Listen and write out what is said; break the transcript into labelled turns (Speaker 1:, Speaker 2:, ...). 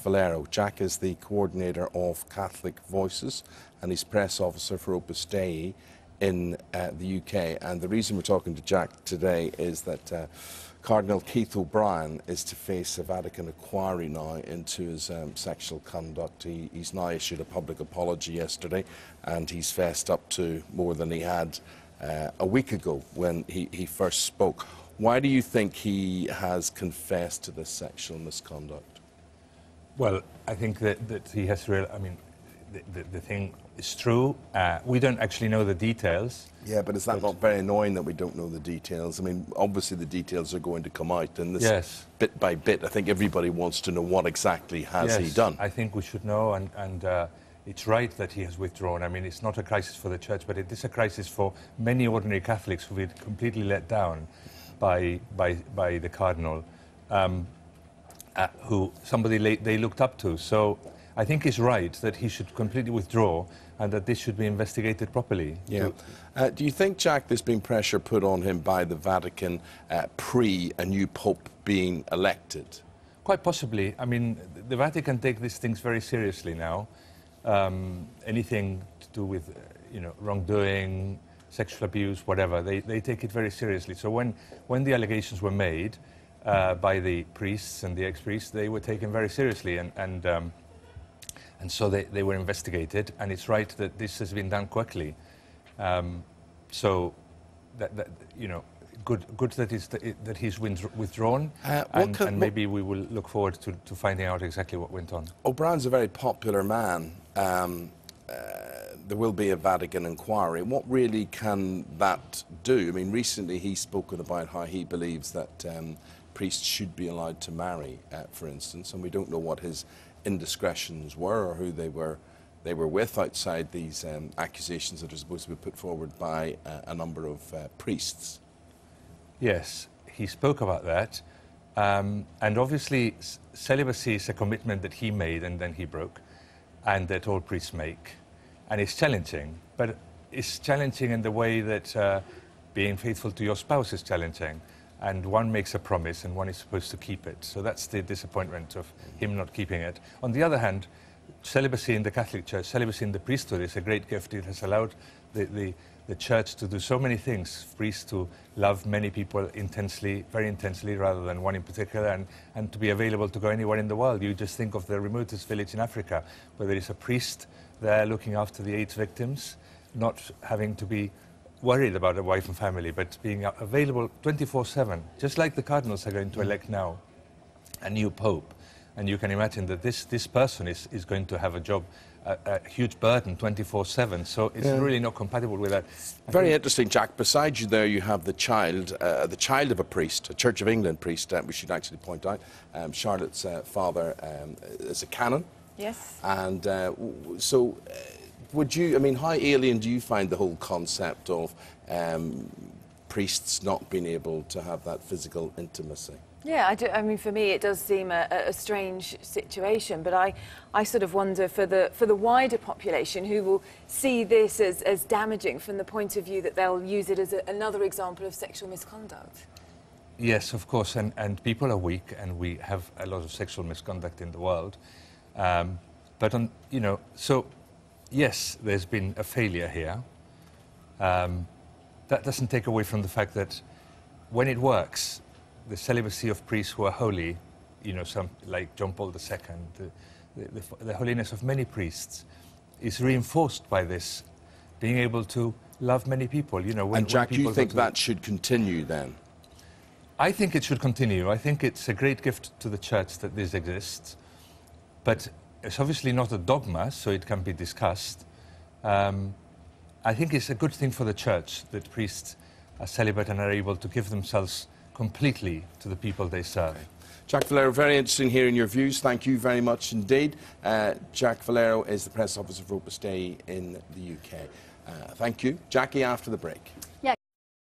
Speaker 1: Valero. Jack is the coordinator of Catholic Voices and he's press officer for Opus Dei in the UK. And the reason we're talking to Jack today is that Cardinal Keith O'Brien is to face a Vatican inquiry now into his sexual conduct. He's now issued a public apology yesterday and he's fessed up to more than he had a week ago when he first spoke. Why do you think he has confessed to this sexual misconduct?
Speaker 2: Well, I think that he has I mean, the thing is true. We don't actually know the details.
Speaker 1: Yeah, but is that not very annoying that we don't know the details? I mean, obviously the details are going to come out, and this
Speaker 2: yes.
Speaker 1: Bit by bit, I think everybody wants to know what exactly has he done.
Speaker 2: I think we should know, and it's right that he has withdrawn. I mean, it's not a crisis for the Church, but it is a crisis for many ordinary Catholics who've been completely let down by the Cardinal, who somebody they looked up to. So I think it's right that he should completely withdraw and that this should be investigated properly.
Speaker 1: Yeah. Do you think, Jack, there's been pressure put on him by the Vatican pre a new Pope being elected?
Speaker 2: Quite possibly. I mean, the Vatican take these things very seriously now. Anything to do with, wrongdoing, sexual abuse, whatever, they take it very seriously. So when the allegations were made by the priests and the ex-priests, they were taken very seriously, and so they were investigated. And it's right that this has been done quickly. So good that he's withdrawn, and maybe we will look forward to finding out exactly what went on.
Speaker 1: O'Brien's a very popular man. There will be a Vatican inquiry. What really can that do? I mean, recently he's spoken about how he believes that priests should be allowed to marry, for instance, and we don't know what his indiscretions were or who they were with outside these accusations that are supposed to be put forward by a number of priests.
Speaker 2: Yes, he spoke about that, and obviously celibacy is a commitment that he made and then he broke, and that all priests make. And it's challenging, but it's challenging in the way that being faithful to your spouse is challenging. And one makes a promise and one is supposed to keep it. So that's the disappointment of him not keeping it. On the other hand, celibacy in the Catholic Church, celibacy in the priesthood is a great gift. It has allowed the Church to do so many things, priests to love many people intensely, very intensely, rather than one in particular, and to be available to go anywhere in the world. You just think of the remotest village in Africa, where there is a priest there looking after the AIDS victims, not having to be worried about a wife and family, but being available 24/7, just like the cardinals are going to elect now a new pope. And you can imagine that this person is going to have a job, a huge burden 24/7, so it's really not compatible with that.
Speaker 1: Very interesting, Jack. Beside you there you have the child of a priest, a Church of England priest, we should actually point out. Charlotte's father is a canon.
Speaker 3: Yes.
Speaker 1: And so would you, I mean, how alien do you find the whole concept of priests not being able to have that physical intimacy?
Speaker 3: Yeah, I mean, for me, it does seem a strange situation, but I sort of wonder for the wider population who will see this as damaging from the point of view that they'll use it as another example of sexual misconduct.
Speaker 2: Yes, of course, and people are weak, and we have a lot of sexual misconduct in the world. But so yes, there's been a failure here. That doesn't take away from the fact that when it works, the celibacy of priests who are holy, some like John Paul II, the holiness of many priests is reinforced by this, being able to love many people.
Speaker 1: And Jack, you think that should continue then?
Speaker 2: I think it should continue. I think it's a great gift to the Church that this exists, but it's obviously not a dogma, so it can be discussed. I think it's a good thing for the Church that priests are celibate and are able to give themselves completely to the people they serve.
Speaker 1: Okay. Jack Valero, very interesting hearing your views. Thank you very much indeed. Jack Valero is the press officer for Opus Dei in the UK. Thank you. Jackie, after the break.
Speaker 3: Yeah.